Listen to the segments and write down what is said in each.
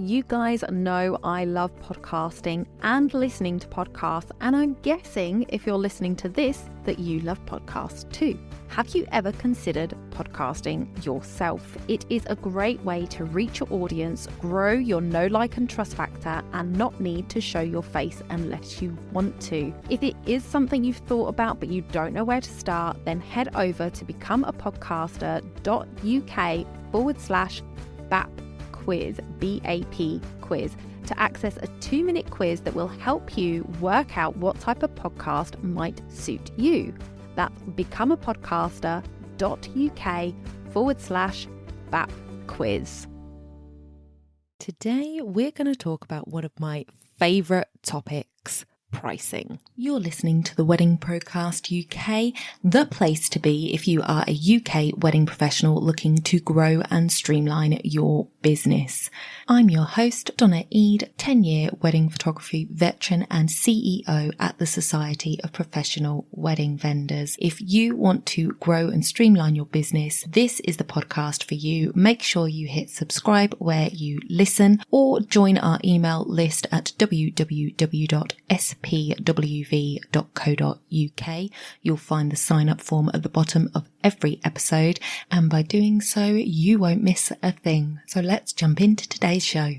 You guys know I love podcasting and listening to podcasts, and I'm guessing if you're listening to this that you love podcasts too. Have you ever considered podcasting yourself? It is a great way to reach your audience, grow your know, like and trust factor, and not need to show your face unless you want to. If it is something you've thought about but you don't know where to start, then head over to becomeapodcaster.uk/BAP quiz, BAP quiz, to access a 2-minute quiz that will help you work out what type of podcast might suit you. That's becomeapodcaster.uk/BAP quiz. Today, we're going to talk about one of my favourite topics, pricing. You're listening to the Wedding Procast UK, the place to be if you are a UK wedding professional looking to grow and streamline your business. I'm your host, Donna Eade, 10-year wedding photography veteran and CEO at the Society of Professional Wedding Vendors. If you want to grow and streamline your business, this is the podcast for you. Make sure you hit subscribe where you listen or join our email list at www.spwv.co.uk. You'll find the sign up form at the bottom of every episode, and by doing so, you won't miss a thing. So let's jump into today's show.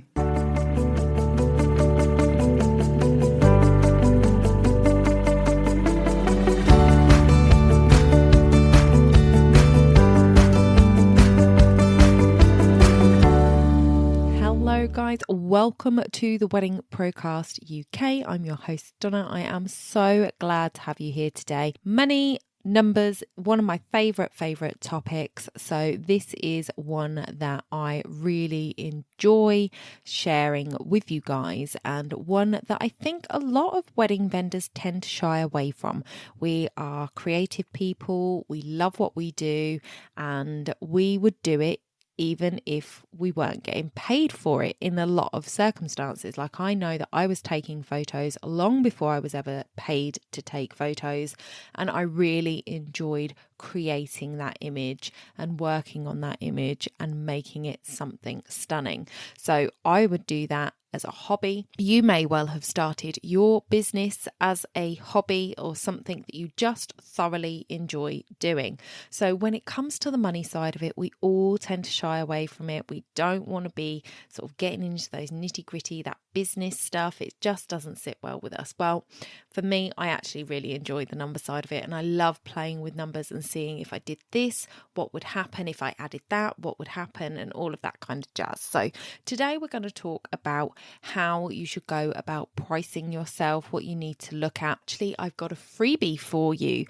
Hello guys, welcome to the Wedding Procast UK. I'm your host Donna. I am so glad to have you here today. Money, numbers, one of my favorite topics. So this is one that I really enjoy sharing with you guys, and one that I think a lot of wedding vendors tend to shy away from. We are creative people, we love what we do, and we would do it even if we weren't getting paid for it in a lot of circumstances. Like, I know that I was taking photos long before I was ever paid to take photos, and I really enjoyed creating that image and working on that image and making it something stunning. So I would do that as a hobby. You may well have started your business as a hobby or something that you just thoroughly enjoy doing. So when it comes to the money side of it, we all tend to shy away from it. We don't want to be sort of getting into those nitty gritty, that business stuff. It just doesn't sit well with us. Well, for me, I actually really enjoy the number side of it, and I love playing with numbers and seeing if I did this, what would happen, if I added that, what would happen, and all of that kind of jazz. So today we're going to talk about how you should go about pricing yourself, what you need to look at. Actually, I've got a freebie for you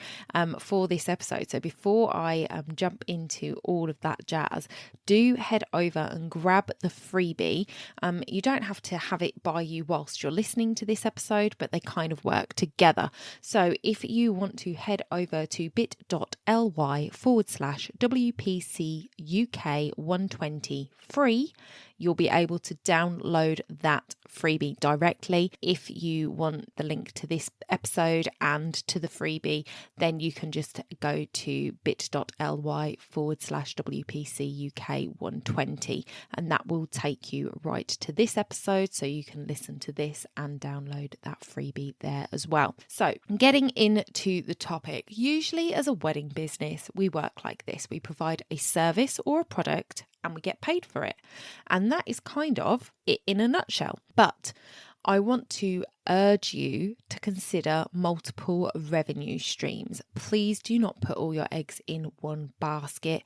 for this episode. So before I jump into all of that jazz, do head over and grab the freebie. You don't have to have it by you whilst you're listening to this episode, but they kind of work together. So if you want to head over to bit.ly/WPC UK 120 free, you'll be able to download that freebie directly. If you want the link to this episode and to the freebie, then you can just go to bit.ly/WPC UK 120, and that will take you right to this episode, so you can listen to this and download that freebie there as well. So getting into the topic, usually as a wedding business, we work like this. We provide a service or a product and we get paid for it. And that is kind of it in a nutshell. But I want to urge you to consider multiple revenue streams. Please do not put all your eggs in one basket.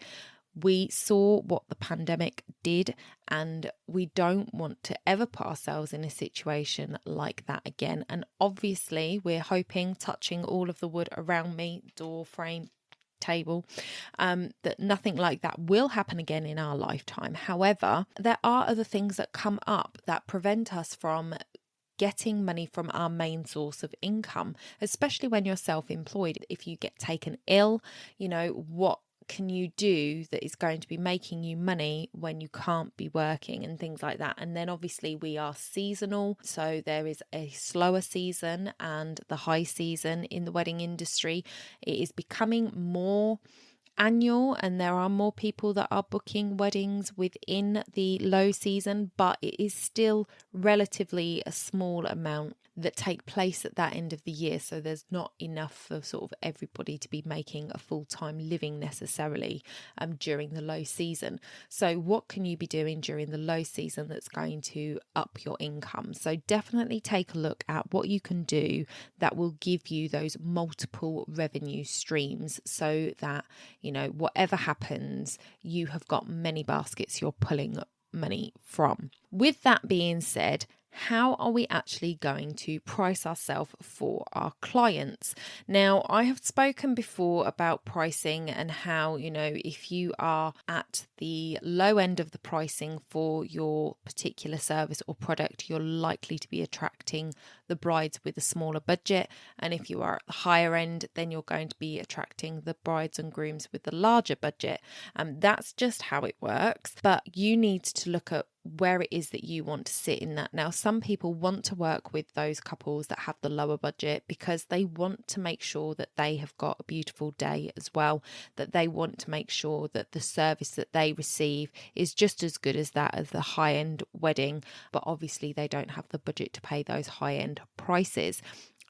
We saw what the pandemic did, and we don't want to ever put ourselves in a situation like that again. And obviously, we're hoping, touching all of the wood around me, door frame, table, that nothing like that will happen again in our lifetime. However, there are other things that come up that prevent us from getting money from our main source of income, especially when you're self-employed. If you get taken ill, what can you do that is going to be making you money when you can't be working and things like that? And then obviously we are seasonal, so there is a slower season and the high season in the wedding industry. It is becoming more annual, and there are more people that are booking weddings within the low season, but it is still relatively a small amount that take place at that end of the year. So there's not enough for sort of everybody to be making a full-time living necessarily during the low season. So what can you be doing during the low season that's going to up your income? So definitely take a look at what you can do that will give you those multiple revenue streams, so that, you know, whatever happens, you have got many baskets you're pulling money from. With that being said, how are we actually going to price ourselves for our clients? Now, I have spoken before about pricing and how, you know, if you are at the low end of the pricing for your particular service or product, you're likely to be attracting the brides with a smaller budget. And if you are at the higher end, then you're going to be attracting the brides and grooms with the larger budget. That's just how it works. But you need to look at where it is that you want to sit in that. Now, some people want to work with those couples that have the lower budget because they want to make sure that they have got a beautiful day as well, that they want to make sure that the service that they receive is just as good as that of the high-end wedding, but obviously they don't have the budget to pay those high-end prices.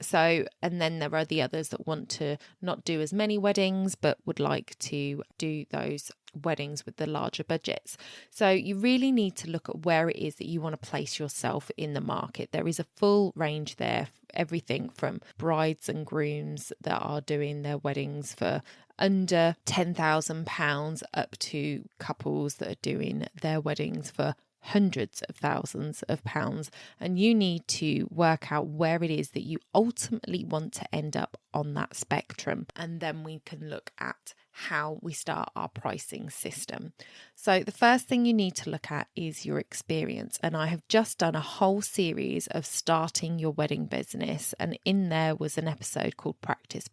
So, and then there are the others that want to not do as many weddings, but would like to do those weddings with the larger budgets. So you really need to look at where it is that you want to place yourself in the market. There is a full range there, everything from brides and grooms that are doing their weddings for under £10,000 up to couples that are doing their weddings for hundreds of thousands of pounds. And you need to work out where it is that you ultimately want to end up on that spectrum, and then we can look at how we start our pricing system. So the first thing you need to look at is your experience, and I have just done a whole series of starting your wedding business, and in there was an episode called Practice,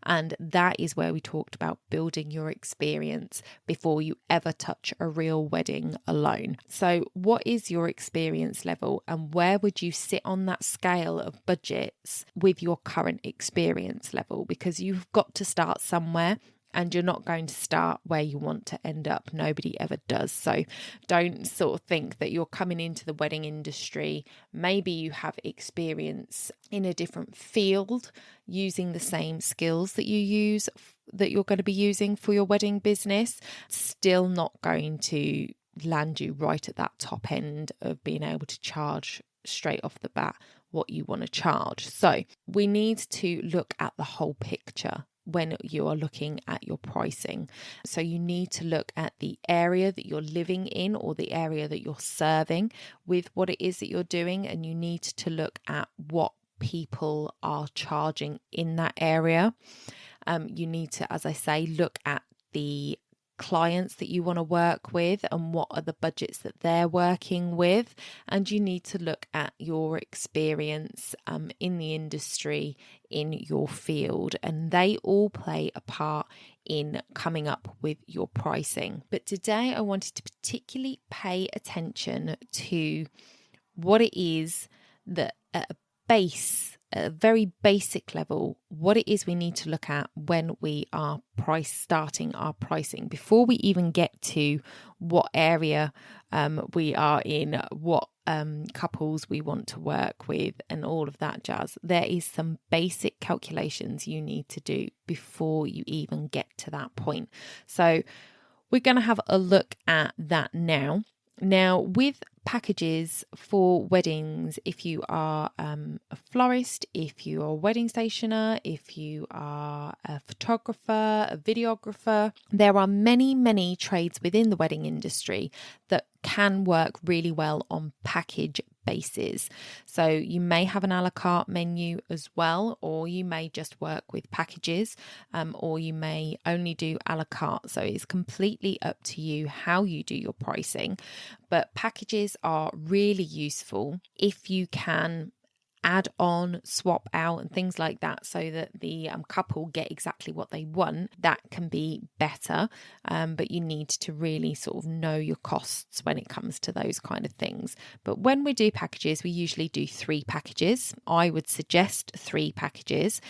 and that is where we talked about building your experience before you ever touch a real wedding alone. So what is your experience level, and where would you sit on that scale of budgets with your current experience level? Because you've got to start somewhere, and you're not going to start where you want to end up. Nobody ever does. So don't sort of think that you're coming into the wedding industry. Maybe you have experience in a different field using the same skills that you're going to be using for your wedding business. Still not going to land you right at that top end of being able to charge straight off the bat what you want to charge. So we need to look at the whole picture when you are looking at your pricing. So you need to look at the area that you're living in or the area that you're serving with what it is that you're doing, and you need to look at what people are charging in that area. You need to, as I say, look at the clients that you want to work with and what are the budgets that they're working with, and you need to look at your experience in the industry, in your field, and they all play a part in coming up with your pricing. But today I wanted to particularly pay attention to what it is that at a very basic level, what it is we need to look at when we are starting our pricing before we even get to what area we are in, what couples we want to work with, and all of that jazz. There is some basic calculations you need to do before you even get to that point. So we're going to have a look at that now. Now, with packages for weddings, if you are a florist, if you are a wedding stationer, if you are a photographer, a videographer, there are many trades within the wedding industry that can work really well on package basis. So you may have an a la carte menu as well, or you may just work with packages, or you may only do a la carte. So it's completely up to you how you do your pricing. But packages are really useful if you can add on, swap out and things like that so that the couple get exactly what they want, that can be better. But you need to really sort of know your costs when it comes to those kind of things. But when we do packages, we usually do 3 packages. I would suggest 3 packages.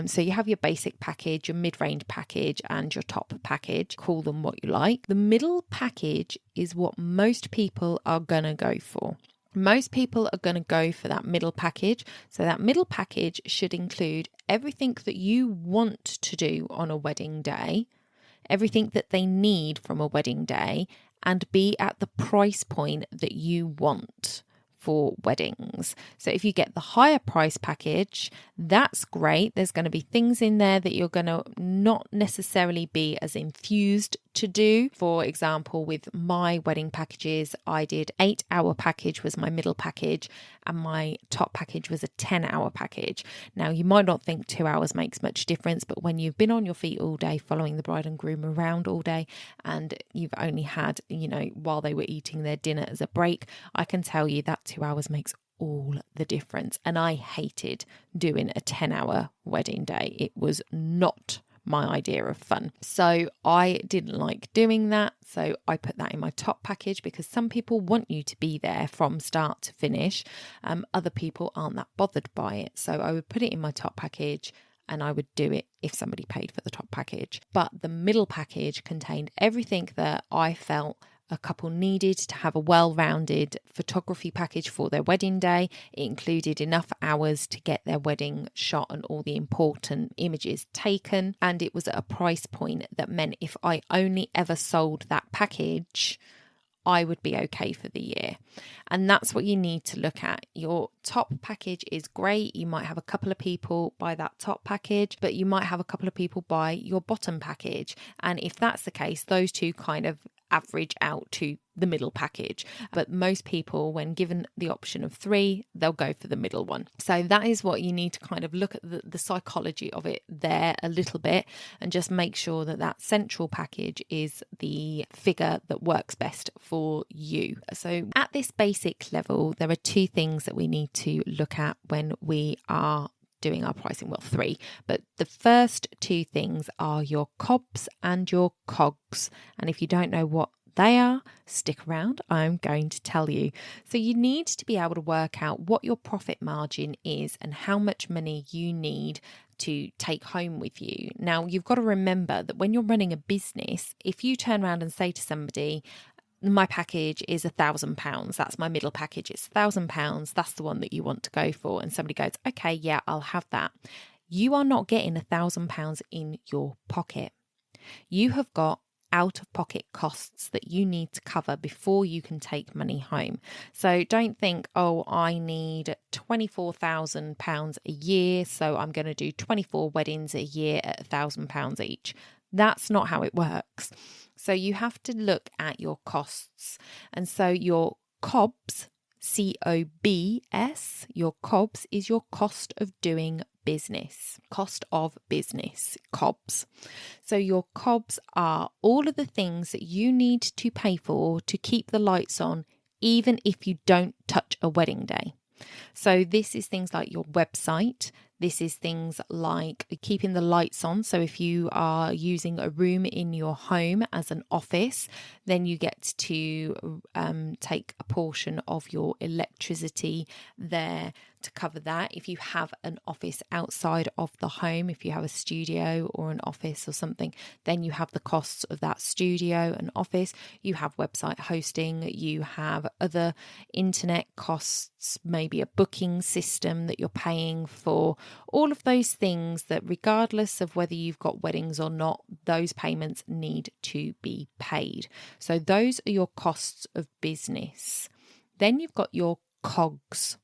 So you have your basic package, your mid-range package and your top package. Call them what you like. The middle package is what most people are going to go for. Most people are going to go for that middle package. So that middle package should include everything that you want to do on a wedding day, everything that they need from a wedding day, and be at the price point that you want for weddings. So if you get the higher price package, that's great. There's going to be things in there that you're going to not necessarily be as enthused to do. For example, with my wedding packages, I did 8-hour package was my middle package and my top package was a 10-hour package. Now you might not think 2 hours makes much difference, but when you've been on your feet all day following the bride and groom around all day and you've only had, while they were eating their dinner as a break, I can tell you that 2 hours makes all the difference. And I hated doing a 10-hour wedding day. It was not my idea of fun. So I didn't like doing that. So I put that in my top package because some people want you to be there from start to finish. Other people aren't that bothered by it. So I would put it in my top package and I would do it if somebody paid for the top package. But the middle package contained everything that I felt a couple needed to have a well-rounded photography package for their wedding day. It included enough hours to get their wedding shot and all the important images taken. And it was at a price point that meant if I only ever sold that package, I would be okay for the year. And that's what you need to look at. Your top package is great. You might have a couple of people buy that top package, but you might have a couple of people buy your bottom package. And if that's the case, those two kind of average out to the middle package. But most people, when given the option of 3, they'll go for the middle one. So that is what you need to kind of look at the psychology of it there a little bit and just make sure that that central package is the figure that works best for you. So at this basic level, there are 2 things that we need to look at when we are doing our pricing. Well, 3, but the first 2 things are your COBs and your COGs. And if you don't know what they are, stick around, I'm going to tell you. So you need to be able to work out what your profit margin is and how much money you need to take home with you. Now, you've got to remember that when you're running a business, if you turn around and say to somebody, my package is £1,000. That's my middle package. It's £1,000. That's the one that you want to go for. And somebody goes, okay, yeah, I'll have that. You are not getting £1,000 in your pocket. You have got out-of-pocket costs that you need to cover before you can take money home. So don't think, oh, I need £24,000 a year, so I'm going to do 24 weddings a year at £1,000 each. That's not how it works. So you have to look at your costs. And so your COBs, COBS, your COBs is your cost of doing business. Cost of business, COBs. So your COBs are all of the things that you need to pay for to keep the lights on, even if you don't touch a wedding day. So this is things like your website. This is things like keeping the lights on. So if you are using a room in your home as an office, then you get to take a portion of your electricity there to cover that. If you have an office outside of the home, if you have a studio or an office or something, then you have the costs of that studio and office. You have website hosting, you have other internet costs, maybe a booking system that you're paying for. All of those things that, regardless of whether you've got weddings or not, those payments need to be paid. So those are your costs of business. Then you've got your COGS,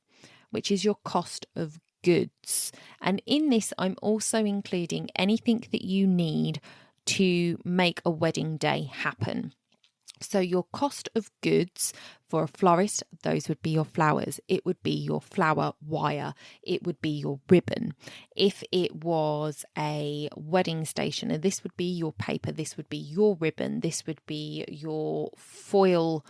which is your cost of goods. And in this, I'm also including anything that you need to make a wedding day happen. So your cost of goods for a florist, those would be your flowers. It would be your flower wire. It would be your ribbon. If it was a wedding stationer, this would be your paper. This would be your ribbon. This would be your foil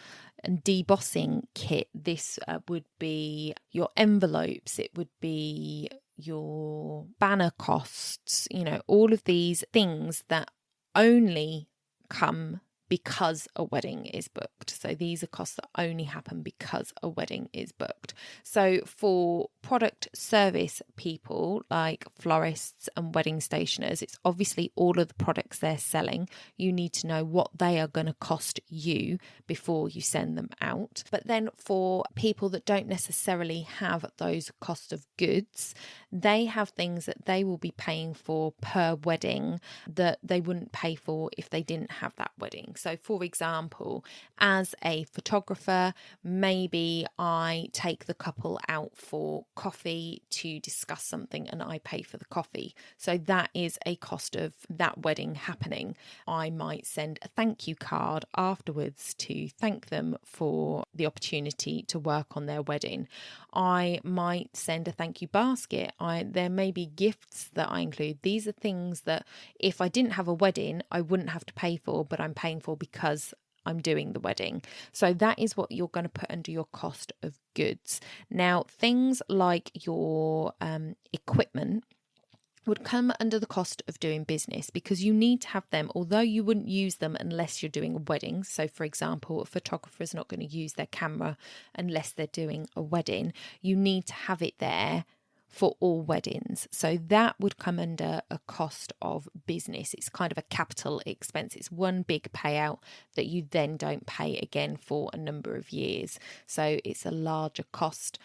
and debossing kit. This would be your envelopes, it would be your banner costs, all of these things that only come because a wedding is booked. So these are costs that only happen because a wedding is booked. So for product service people like florists and wedding stationers, it's obviously all of the products they're selling. You need to know what they are going to cost you before you send them out. But then for people that don't necessarily have those cost of goods, they have things that they will be paying for per wedding that they wouldn't pay for if they didn't have that wedding. So for example, as a photographer, maybe I take the couple out for coffee to discuss something and I pay for the coffee. So that is a cost of that wedding happening. I might send a thank you card afterwards to thank them for the opportunity to work on their wedding. I might send a thank you basket. There may be gifts that I include. These are things that if I didn't have a wedding, I wouldn't have to pay for, but I'm paying for because I'm doing the wedding. So that is what you're going to put under your cost of goods. Now, things like your equipment would come under the cost of doing business because you need to have them, although you wouldn't use them unless you're doing a wedding. So for example, a photographer is not going to use their camera unless they're doing a wedding. You need to have it there for all weddings. So that would come under a cost of business. It's kind of a capital expense. It's one big payout that you then don't pay again for a number of years. So it's a larger cost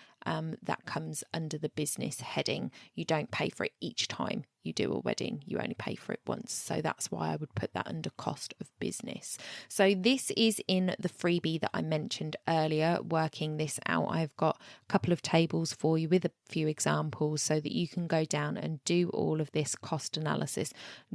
that comes under the business heading. You don't pay for it each time you do a wedding. You only pay for it once. So that's why I would put that under cost of business. So this is in the freebie that I mentioned earlier, working this out. I've got a couple of tables for you with a few examples so that you can go down and do all of this cost analysis.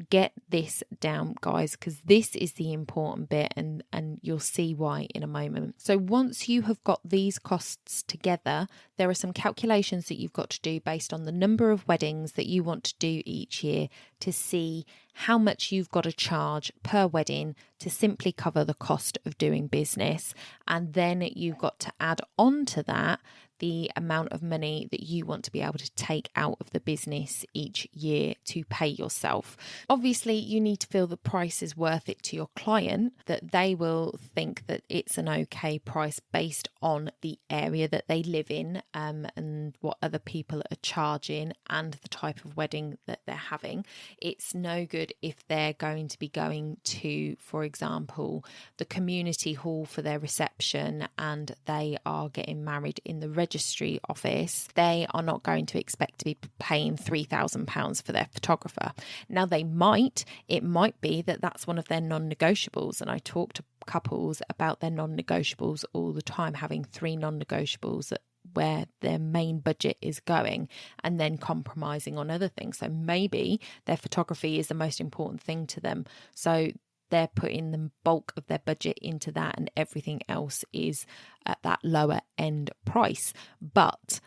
Get this down, guys, because this is the important bit, and you'll see why in a moment. So once you have got these costs together, there are some calculations that you've got to do based on the number of weddings that you want to do each year to see how much you've got to charge per wedding to simply cover the cost of doing business. And then you've got to add on to that the amount of money that you want to be able to take out of the business each year to pay yourself. Obviously, you need to feel the price is worth it to your client, that they will think that it's an okay price based on the area that they live in, and what other people are charging and the type of wedding that they're having. It's no good if they're going to be going to, for example, the community hall for their reception and they are getting married in the registry office. They are not going to expect to be paying £3,000 for their photographer. Now it might be that that's one of their non-negotiables, and I talk to couples about their non-negotiables all the time, having 3 non-negotiables where their main budget is going and then compromising on other things. So maybe their photography is the most important thing to them, so they're putting the bulk of their budget into that and everything else is at that lower end price. But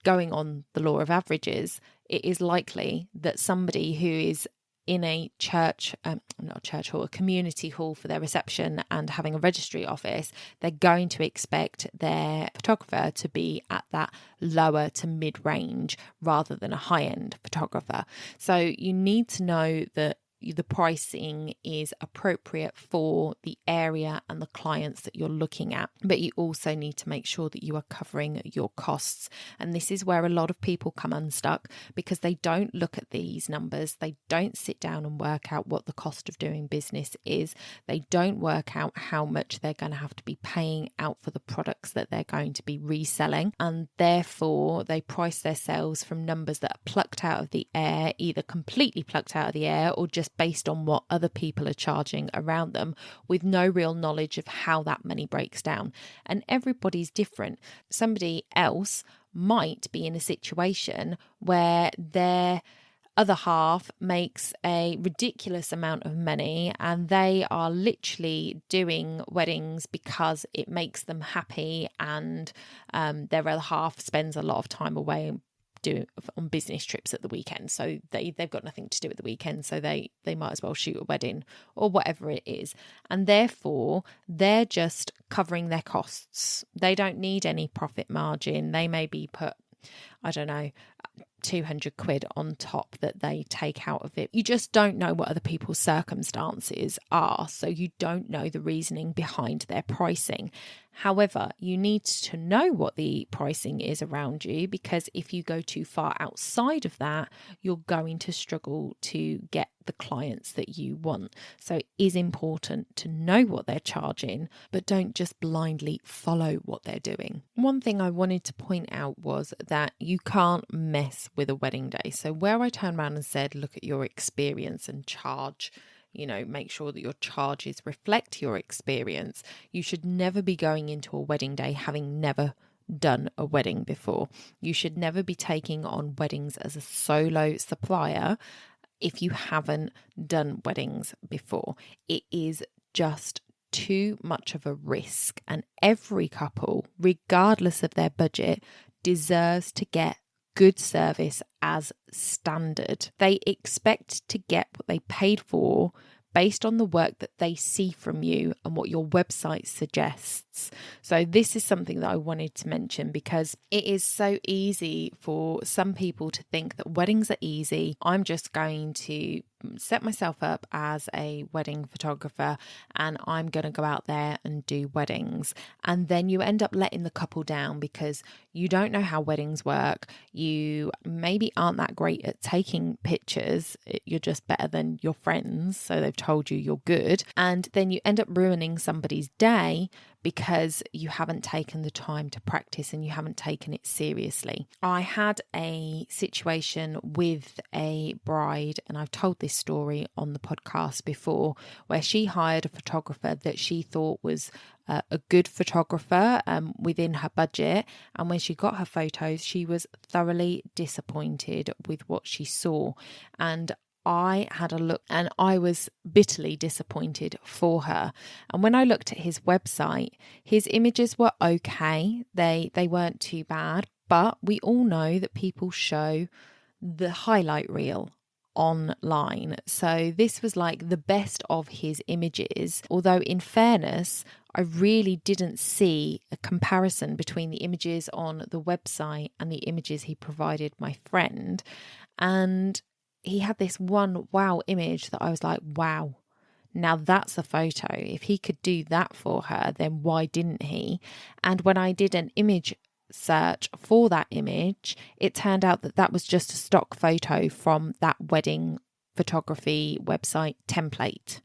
going on the law of averages, it is likely that somebody who is in a church, not a church hall, a community hall for their reception and having a registry office, they're going to expect their photographer to be at that lower to mid-range rather than a high-end photographer. So you need to know that the pricing is appropriate for the area and the clients that you're looking at, but you also need to make sure that you are covering your costs. And this is where a lot of people come unstuck because they don't look at these numbers. They don't sit down and work out what the cost of doing business is. They don't work out how much they're going to have to be paying out for the products that they're going to be reselling, and therefore they price their sales from numbers that are plucked out of the air, either completely plucked out of the air or just based on what other people are charging around them, with no real knowledge of how that money breaks down. And everybody's different. Somebody else might be in a situation where their other half makes a ridiculous amount of money and they are literally doing weddings because it makes them happy, and their other half spends a lot of time away do on business trips at the weekend. So they've got nothing to do at the weekend. So they might as well shoot a wedding or whatever it is. And therefore, they're just covering their costs. They don't need any profit margin. They maybe put, I don't know, 200 quid on top that they take out of it. You just don't know what other people's circumstances are, so you don't know the reasoning behind their pricing. However, you need to know what the pricing is around you, because if you go too far outside of that, you're going to struggle to get the clients that you want. So it is important to know what they're charging, but don't just blindly follow what they're doing. One thing I wanted to point out was that you can't mess with a wedding day. So where I turned around and said, look at your experience and charge, make sure that your charges reflect your experience. You should never be going into a wedding day having never done a wedding before. You should never be taking on weddings as a solo supplier if you haven't done weddings before. It is just too much of a risk, and every couple, regardless of their budget, deserves to get good service as standard. They expect to get what they paid for based on the work that they see from you and what your website suggests. So this is something that I wanted to mention, because it is so easy for some people to think that weddings are easy. I'm just going to set myself up as a wedding photographer and I'm going to go out there and do weddings. And then you end up letting the couple down because you don't know how weddings work. You maybe aren't that great at taking pictures. You're just better than your friends, so they've told you you're good. And then you end up ruining somebody's day because you haven't taken the time to practice and you haven't taken it seriously. I had a situation with a bride, and I've told this story on the podcast before, where she hired a photographer that she thought was a good photographer within her budget. And when she got her photos, she was thoroughly disappointed with what she saw. And I had a look and I was bitterly disappointed for her. And when I looked at his website, his images were okay. They weren't too bad, but we all know that people show the highlight reel online. So this was like the best of his images. Although in fairness, I really didn't see a comparison between the images on the website and the images he provided my friend. And he had this one wow image that I was like, wow, now that's a photo. If he could do that for her, then why didn't he? And when I did an image search for that image, it turned out that that was just a stock photo from that wedding photography website template,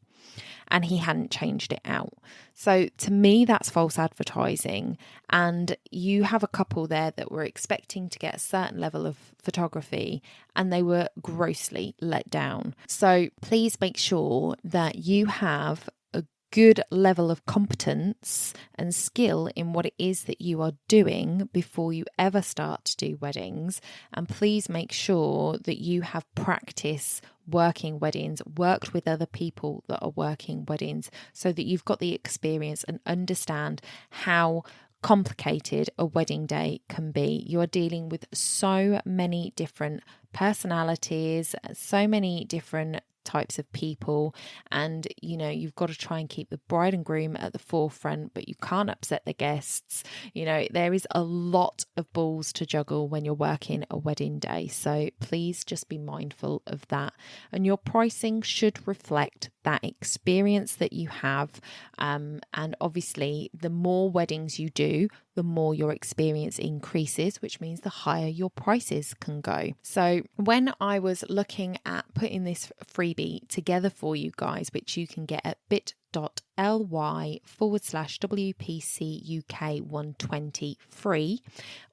and he hadn't changed it out. So to me, that's false advertising. And you have a couple there that were expecting to get a certain level of photography and they were grossly let down. So please make sure that you have a good level of competence and skill in what it is that you are doing before you ever start to do weddings. And please make sure that you have practice working weddings, worked with other people that are working weddings, so that you've got the experience and understand how complicated a wedding day can be. You are dealing with so many different personalities, so many different types of people, and you've got to try and keep the bride and groom at the forefront, but you can't upset the guests. There is a lot of balls to juggle when you're working a wedding day, so please just be mindful of that, and your pricing should reflect that experience that you have, and obviously the more weddings you do, the more your experience increases, which means the higher your prices can go. So when I was looking at putting this freebie together for you guys, which you can get at bit.ly/WPC UK 120 free,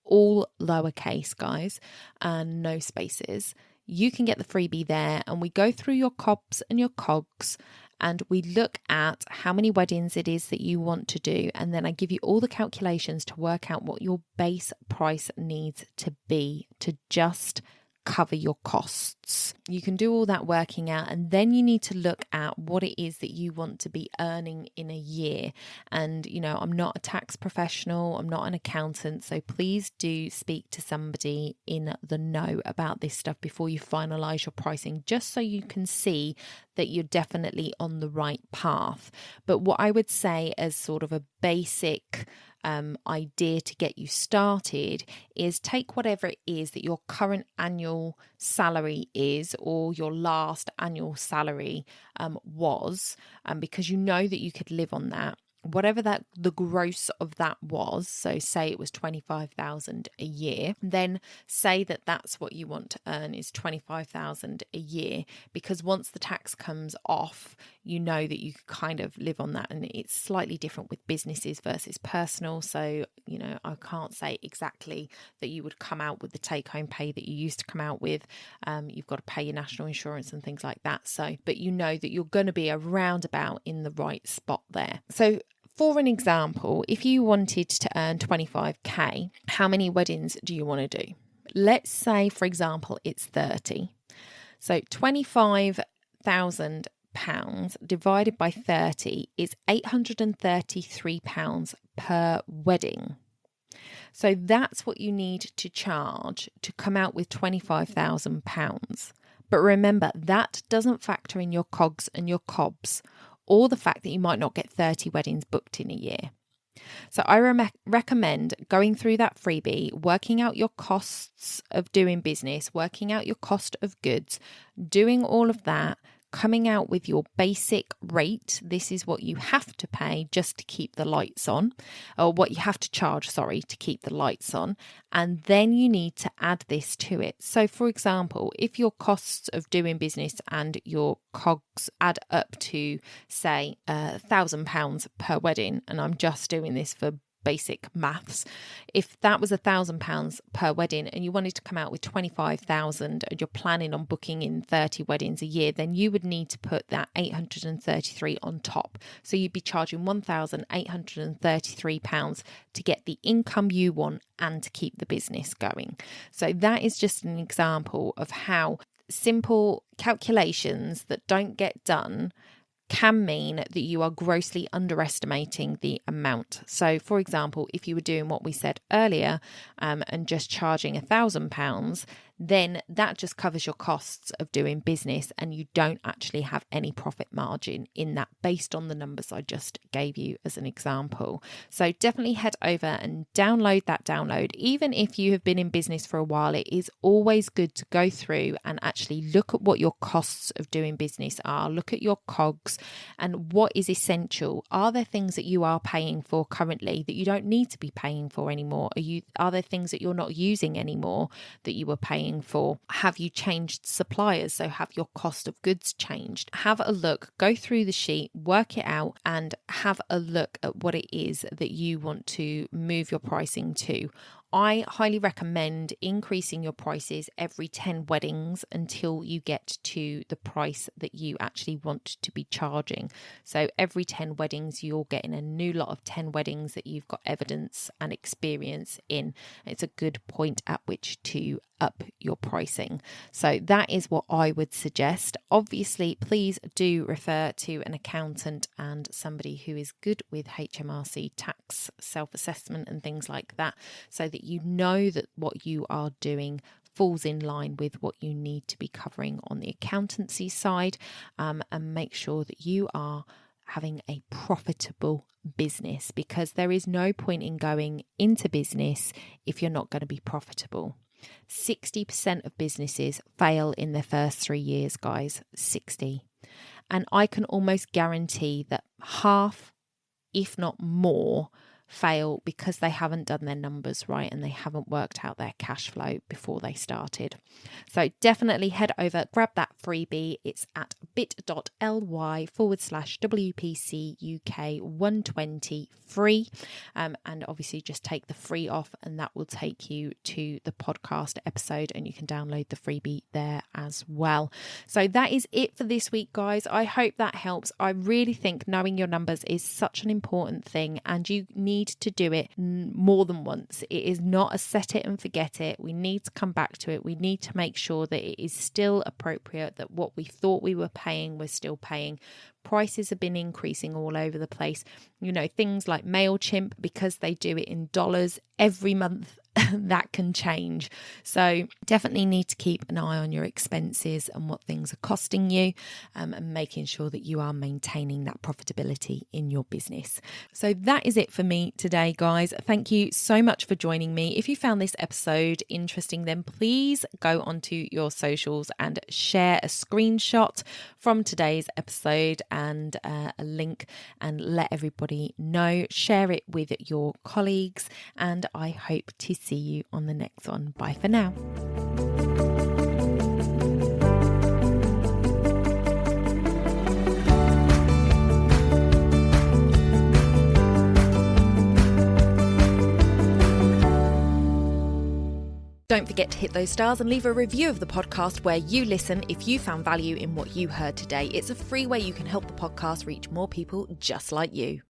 all lowercase guys and no spaces, you can get the freebie there, and we go through your COBs and your COGs, and we look at how many weddings it is that you want to do, and then I give you all the calculations to work out what your base price needs to be to just cover your costs. You can do all that working out, and then you need to look at what it is that you want to be earning in a year. And, I'm not a tax professional, I'm not an accountant, so please do speak to somebody in the know about this stuff before you finalize your pricing, just so you can see that you're definitely on the right path. But what I would say as sort of a basic idea to get you started is take whatever it is that your current annual salary is, or your last annual salary was, because you know that you could live on that. Whatever the gross of that was, so say it was 25,000 a year, then say that that's what you want to earn is 25,000 a year, because once the tax comes off, you know that you kind of live on that. And it's slightly different with businesses versus personal. So, I can't say exactly that you would come out with the take-home pay that you used to come out with. You've got to pay your national insurance and things like that. So, but you know that you're going to be around about in the right spot there. So, for an example, if you wanted to earn 25k, how many weddings do you want to do? Let's say, for example, it's 30. So £25,000 divided by 30 is £833 per wedding. So that's what you need to charge to come out with £25,000. But remember, that doesn't factor in your cogs and your cobs, or the fact that you might not get 30 weddings booked in a year. So I recommend going through that freebie, working out your costs of doing business, working out your cost of goods, doing all of that, coming out with your basic rate. This is what you have to pay just to keep the lights on, or what you have to charge, to keep the lights on. And then you need to add this to it. So for example, if your costs of doing business and your cogs add up to, say, £1,000 per wedding, and I'm just doing this for basic maths, if that was £1,000 per wedding and you wanted to come out with 25,000 and you're planning on booking in 30 weddings a year, then you would need to put that 833 on top. So you'd be charging £1,833 to get the income you want and to keep the business going. So that is just an example of how simple calculations that don't get done can mean that you are grossly underestimating the amount. So, for example, if you were doing what we said earlier and just charging £1,000, then that just covers your costs of doing business, and you don't actually have any profit margin in that based on the numbers I just gave you as an example. So definitely head over and download that download. Even if you have been in business for a while, it is always good to go through and actually look at what your costs of doing business are, look at your cogs and what is essential. Are there things that you are paying for currently that you don't need to be paying for anymore? Are there things that you're not using anymore that you were paying for? Have you changed suppliers? So have your cost of goods changed? Have a look, go through the sheet, work it out, and have a look at what it is that you want to move your pricing to. I highly recommend increasing your prices every 10 weddings until you get to the price that you actually want to be charging. So every 10 weddings, you're getting a new lot of 10 weddings that you've got evidence and experience in. It's a good point at which to up your pricing. So that is what I would suggest. Obviously, please do refer to an accountant and somebody who is good with HMRC tax self-assessment and things like that, so that you know that what you are doing falls in line with what you need to be covering on the accountancy side, and make sure that you are having a profitable business, because there is no point in going into business if you're not going to be profitable. 60% of businesses fail in their first 3 years, guys. 60. And I can almost guarantee that half, if not more, fail because they haven't done their numbers right and they haven't worked out their cash flow before they started. So definitely head over, grab that freebie. It's at bit.ly/WPC UK 120 free. And obviously just take the free off, and that will take you to the podcast episode, and you can download the freebie there as well. So that is it for this week, guys. I hope that helps. I really think knowing your numbers is such an important thing, and you need need to do it more than once. It is not a set it and forget it. We need to come back to it. We need to make sure that it is still appropriate, that what we thought we were paying, we're still paying. Prices have been increasing all over the place. You know, things like MailChimp, because they do it in dollars every month, that can change. So definitely need to keep an eye on your expenses and what things are costing you, and making sure that you are maintaining that profitability in your business. So that is it for me today, guys. Thank you so much for joining me. If you found this episode interesting, then please go onto your socials and share a screenshot from today's episode and a link, and let everybody know. Share it with your colleagues, and I hope to see you on the next one. Bye for now. Don't forget to hit those stars and leave a review of the podcast where you listen if you found value in what you heard today. It's a free way you can help the podcast reach more people just like you.